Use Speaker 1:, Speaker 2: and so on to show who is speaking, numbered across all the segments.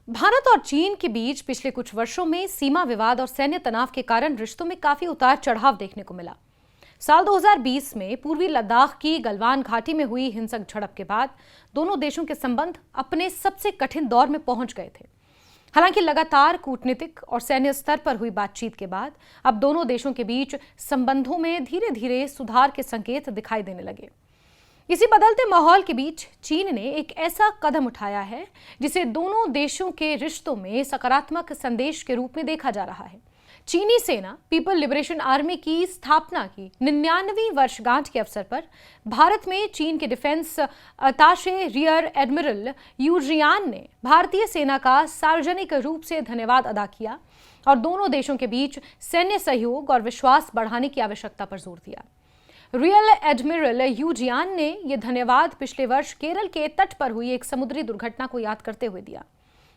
Speaker 1: भारत और चीन के बीच पिछले कुछ वर्षों में सीमा विवाद और सैन्य तनाव के कारण रिश्तों में काफी उतार चढ़ाव देखने को मिला। साल 2020 में पूर्वी लद्दाख की गलवान घाटी में हुई हिंसक झड़प के बाद दोनों देशों के संबंध अपने सबसे कठिन दौर में पहुंच गए थे। हालांकि लगातार कूटनीतिक और सैन्य स्तर पर हुई बातचीत के बाद अब दोनों देशों के बीच संबंधों में धीरे धीरे सुधार के संकेत दिखाई देने लगे। इसी बदलते माहौल के बीच चीन ने एक ऐसा कदम उठाया है जिसे दोनों देशों के रिश्तों में सकारात्मक संदेश के रूप में देखा जा रहा है। चीनी सेना पीपल लिबरेशन आर्मी की स्थापना की 99वीं वर्षगांठ के अवसर पर भारत में चीन के defence attache rear admiral Yu Jian ने भारतीय सेना का सार्वजनिक रूप से धन्यवाद अदा किया और दोनों देशों के बीच सैन्य सहयोग और विश्वास बढ़ाने की आवश्यकता पर जोर दिया। रियल एडमिरल यू जियान ने यह धन्यवाद पिछले वर्ष केरल के तट पर हुई एक समुद्री दुर्घटना को याद करते हुए दिया।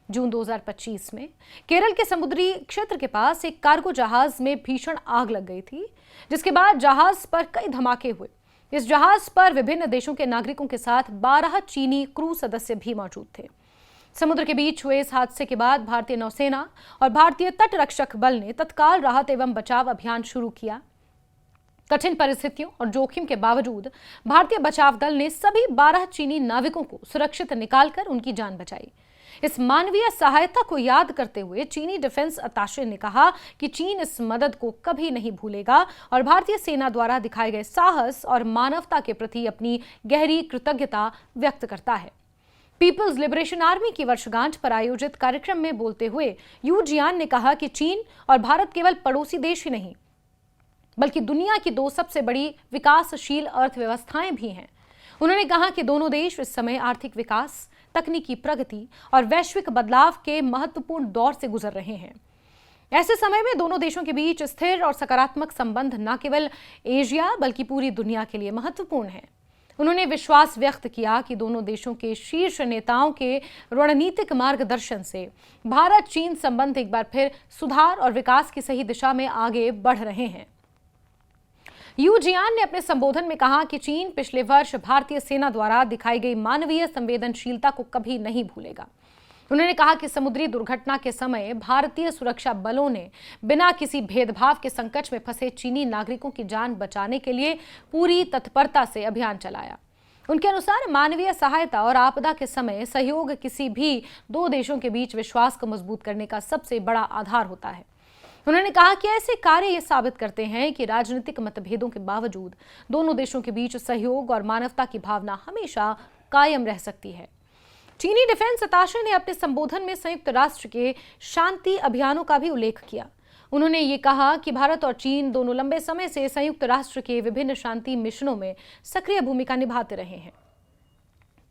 Speaker 1: जून 2025 में केरल के समुद्री क्षेत्र के पास एक कार्गो जहाज में भीषण आग लग गई थी, जिसके बाद जहाज पर कई धमाके हुए। इस जहाज पर विभिन्न देशों के नागरिकों के साथ 12 चीनी क्रू सदस्य भी मौजूद थे। समुद्र के बीच हुए इस हादसे के बाद भारतीय नौसेना और भारतीय तट रक्षक बल ने तत्काल राहत एवं बचाव अभियान शुरू किया। कठिन परिस्थितियों और जोखिम के बावजूद भारतीय बचाव दल ने सभी 12 चीनी नाविकों को सुरक्षित निकालकर उनकी जान बचाई। इस मानवीय सहायता को याद करते हुए चीनी डिफेंस अताशे ने कहा कि चीन इस मदद को कभी नहीं भूलेगा और भारतीय सेना द्वारा दिखाए गए साहस और मानवता के प्रति अपनी गहरी कृतज्ञता व्यक्त करता है। पीपल्स लिबरेशन आर्मी की वर्षगांठ पर आयोजित कार्यक्रम में बोलते हुए यू जियान ने कहा कि चीन और भारत केवल पड़ोसी देश ही नहीं बल्कि दुनिया की दो सबसे बड़ी विकासशील अर्थव्यवस्थाएं भी हैं। उन्होंने कहा कि दोनों देश इस समय आर्थिक विकास, तकनीकी प्रगति और वैश्विक बदलाव के महत्वपूर्ण दौर से गुजर रहे हैं। ऐसे समय में दोनों देशों के बीच स्थिर और सकारात्मक संबंध न केवल एशिया बल्कि पूरी दुनिया के लिए महत्वपूर्ण है। उन्होंने विश्वास व्यक्त किया कि दोनों देशों के शीर्ष नेताओं के रणनीतिक मार्गदर्शन से भारत चीन संबंध एक बार फिर सुधार और विकास की सही दिशा में आगे बढ़ रहे हैं। यू जियान ने अपने संबोधन में कहा कि चीन पिछले वर्ष भारतीय सेना द्वारा दिखाई गई मानवीय संवेदनशीलता को कभी नहीं भूलेगा। उन्होंने कहा कि समुद्री दुर्घटना के समय भारतीय सुरक्षा बलों ने बिना किसी भेदभाव के संकट में फंसे चीनी नागरिकों की जान बचाने के लिए पूरी तत्परता से अभियान चलाया। उनके अनुसार मानवीय सहायता और आपदा के समय सहयोग किसी भी दो देशों के बीच विश्वास को मजबूत करने का सबसे बड़ा आधार होता है। उन्होंने कहा कि ऐसे कार्य ये साबित करते हैं कि राजनीतिक मतभेदों के बावजूद दोनों देशों के बीच सहयोग और मानवता की भावना हमेशा कायम रह सकती है। चीनी डिफेंस अताशे ने अपने संबोधन में संयुक्त राष्ट्र के शांति अभियानों का भी उल्लेख किया। उन्होंने ये कहा कि भारत और चीन दोनों लंबे समय से संयुक्त राष्ट्र के विभिन्न शांति मिशनों में सक्रिय भूमिका निभाते रहे हैं।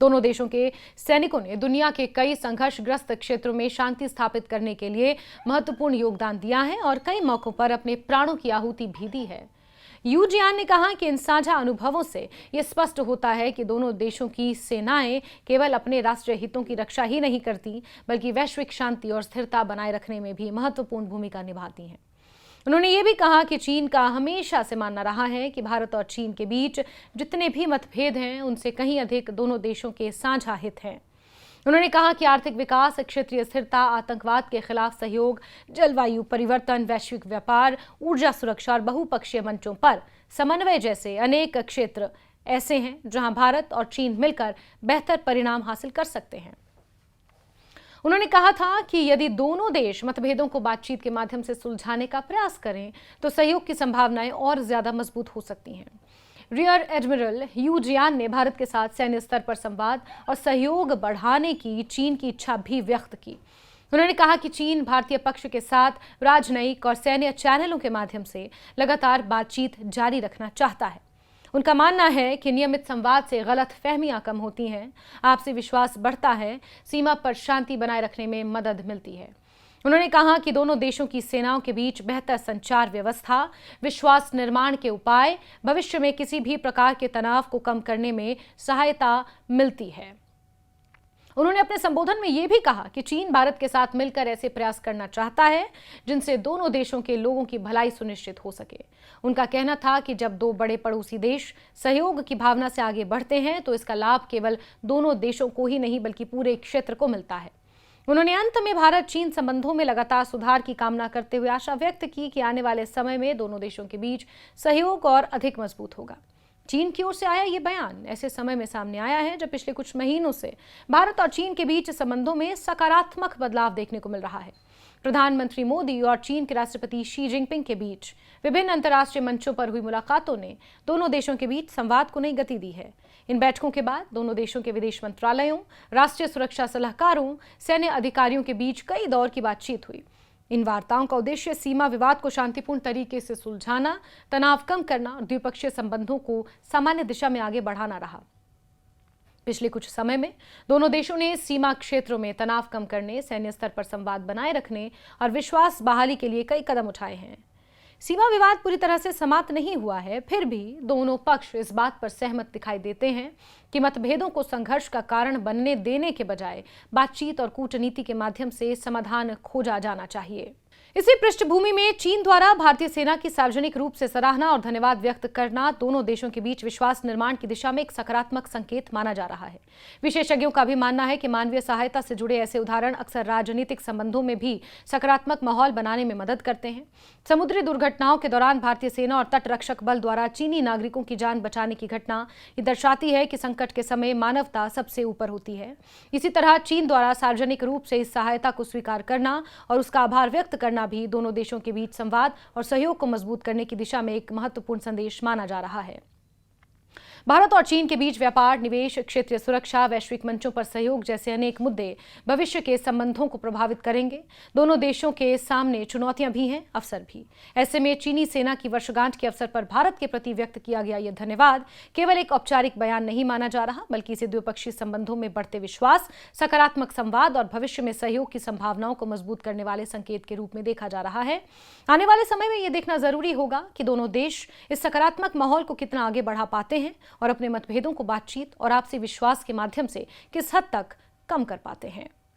Speaker 1: दोनों देशों के सैनिकों ने दुनिया के कई संघर्षग्रस्त क्षेत्रों में शांति स्थापित करने के लिए महत्वपूर्ण योगदान दिया है और कई मौकों पर अपने प्राणों की आहुति भी दी है। यू जियान ने कहा कि इन साझा अनुभवों से यह स्पष्ट होता है कि दोनों देशों की सेनाएं केवल अपने राष्ट्रीय हितों की रक्षा ही नहीं करती बल्कि वैश्विक शांति और स्थिरता बनाए रखने में भी महत्वपूर्ण भूमिका निभाती हैं। उन्होंने ये भी कहा कि चीन का हमेशा से मानना रहा है कि भारत और चीन के बीच जितने भी मतभेद हैं उनसे कहीं अधिक दोनों देशों के साझा हित हैं। उन्होंने कहा कि आर्थिक विकास, क्षेत्रीय स्थिरता, आतंकवाद के खिलाफ सहयोग, जलवायु परिवर्तन, वैश्विक व्यापार, ऊर्जा सुरक्षा और बहुपक्षीय मंचों पर समन्वय जैसे अनेक क्षेत्र ऐसे हैं जहां भारत और चीन मिलकर बेहतर परिणाम हासिल कर सकते हैं। उन्होंने कहा था कि यदि दोनों देश मतभेदों को बातचीत के माध्यम से सुलझाने का प्रयास करें तो सहयोग की संभावनाएं और ज्यादा मजबूत हो सकती हैं। रियर एडमिरल यू जियान ने भारत के साथ सैन्य स्तर पर संवाद और सहयोग बढ़ाने की चीन की इच्छा भी व्यक्त की। उन्होंने कहा कि चीन भारतीय पक्ष के साथ राजनयिक और सैन्य चैनलों के माध्यम से लगातार बातचीत जारी रखना चाहता है। उनका मानना है कि नियमित संवाद से गलत फहमियां कम होती हैं, आपसी विश्वास बढ़ता है, सीमा पर शांति बनाए रखने में मदद मिलती है। उन्होंने कहा कि दोनों देशों की सेनाओं के बीच बेहतर संचार व्यवस्था, विश्वास निर्माण के उपाय भविष्य में किसी भी प्रकार के तनाव को कम करने में सहायता मिलती है। उन्होंने अपने संबोधन में यह भी कहा कि चीन भारत के साथ मिलकर ऐसे प्रयास करना चाहता है जिनसे दोनों देशों के लोगों की भलाई सुनिश्चित हो सके। उनका कहना था कि जब दो बड़े पड़ोसी देश सहयोग की भावना से आगे बढ़ते हैं तो इसका लाभ केवल दोनों देशों को ही नहीं बल्कि पूरे क्षेत्र को मिलता है। उन्होंने अंत में भारत चीन संबंधों में लगातार सुधार की कामना करते हुए आशा व्यक्त की कि आने वाले समय में दोनों देशों के बीच सहयोग और अधिक मजबूत होगा। चीन की ओर से आया ये बयान ऐसे समय में सामने आया है जब पिछले कुछ महीनों से भारत और चीन के बीच संबंधों में सकारात्मक बदलाव देखने को मिल रहा है। प्रधानमंत्री मोदी और चीन के राष्ट्रपति शी जिनपिंग के बीच विभिन्न अंतर्राष्ट्रीय मंचों पर हुई मुलाकातों ने दोनों देशों के बीच संवाद को नई गति दी है। इन बैठकों के बाद दोनों देशों के विदेश मंत्रालयों, राष्ट्रीय सुरक्षा सलाहकारों, सैन्य अधिकारियों के बीच कई दौर की बातचीत हुई। इन वार्ताओं का उद्देश्य सीमा विवाद को शांतिपूर्ण तरीके से सुलझाना, तनाव कम करना और द्विपक्षीय संबंधों को सामान्य दिशा में आगे बढ़ाना रहा। पिछले कुछ समय में दोनों देशों ने सीमा क्षेत्रों में तनाव कम करने, सैन्य स्तर पर संवाद बनाए रखने और विश्वास बहाली के लिए कई कदम उठाए हैं। सीमा विवाद पूरी तरह से समाप्त नहीं हुआ है, फिर भी दोनों पक्ष इस बात पर सहमत दिखाई देते हैं कि मतभेदों को संघर्ष का कारण बनने देने के बजाय बातचीत और कूटनीति के माध्यम से समाधान खोजा जाना चाहिए। इसी पृष्ठभूमि में चीन द्वारा भारतीय सेना की सार्वजनिक रूप से सराहना और धन्यवाद व्यक्त करना दोनों देशों के बीच विश्वास निर्माण की दिशा में एक सकारात्मक संकेत माना जा रहा है। विशेषज्ञों का भी मानना है कि मानवीय सहायता से जुड़े ऐसे उदाहरण अक्सर राजनीतिक संबंधों में भी सकारात्मक माहौल बनाने में मदद करते हैं। समुद्री दुर्घटनाओं के दौरान भारतीय सेना और तटरक्षक बल द्वारा चीनी नागरिकों की जान बचाने की घटना ये दर्शाती है कि संकट के समय मानवता सबसे ऊपर होती है। इसी तरह चीन द्वारा सार्वजनिक रूप से इस सहायता को स्वीकार करना और उसका आभार व्यक्त करना भी दोनों देशों के बीच संवाद और सहयोग को मजबूत करने की दिशा में एक महत्वपूर्ण संदेश माना जा रहा है। भारत और चीन के बीच व्यापार, निवेश, क्षेत्रीय सुरक्षा, वैश्विक मंचों पर सहयोग जैसे अनेक मुद्दे भविष्य के संबंधों को प्रभावित करेंगे। दोनों देशों के सामने चुनौतियां भी हैं, अवसर भी। ऐसे में चीनी सेना की वर्षगांठ के अवसर पर भारत के प्रति व्यक्त किया गया यह धन्यवाद केवल एक औपचारिक बयान नहीं माना जा रहा, बल्कि इसे द्विपक्षीय संबंधों में बढ़ते विश्वास, सकारात्मक संवाद और भविष्य में सहयोग की संभावनाओं को मजबूत करने वाले संकेत के रूप में देखा जा रहा है। आने वाले समय में यह देखना जरूरी होगा कि दोनों देश इस सकारात्मक माहौल को कितना आगे बढ़ा पाते हैं और अपने मतभेदों को बातचीत और आपसी विश्वास के माध्यम से किस हद तक कम कर पाते हैं।